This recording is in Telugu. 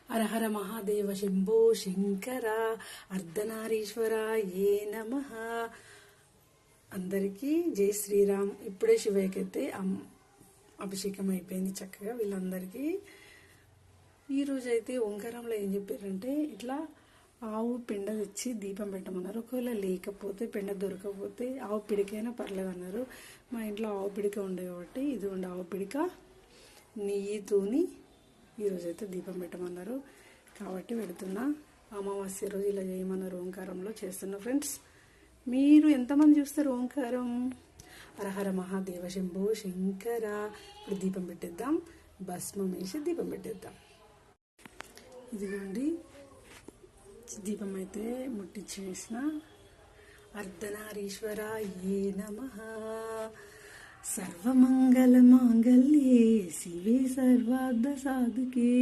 హరహర మహాదేవ శంభో శంకర అర్ధనారీశ్వర ఏ నమః. అందరికీ జై శ్రీరామ్. ఇప్పుడే శివయ్యకైతే అభిషేకం అయిపోయింది చక్కగా. వీళ్ళందరికీ ఈరోజు అయితే ఓంకారంలో ఏం చెప్పారంటే, ఇట్లా ఆవు పెండ తెచ్చి దీపం పెట్టమన్నారు. ఒకవేళ లేకపోతే, పెండ దొరకకపోతే ఆవు పిడికైనా పర్లేదు అన్నారు. మా ఇంట్లో ఆవు పిడిక ఉండే కాబట్టి ఇదిగోండి ఆవు పిడిక నెయ్యితోని ఈరోజైతే దీపం పెట్టమన్నారు కాబట్టి పెడుతున్నా. అమావాస్య రోజు ఇలా చేయమన్నారు, ఓంకారంలో చేస్తున్నా. ఫ్రెండ్స్, మీరు ఎంతమంది చూస్తారు ఓంకారం? హరహర మహాదేవ శంభో శంకర. ఇప్పుడు దీపం పెట్టేద్దాం, భస్మం వేసి దీపం పెట్టేద్దాం. ఇదిగోండి దీపం అయితే ముట్టించేసిన. అర్ధనారీశ్వర ఏ నమః. సర్వమంగళ మాంగళ్యే శివే సర్వార్థ సాధకే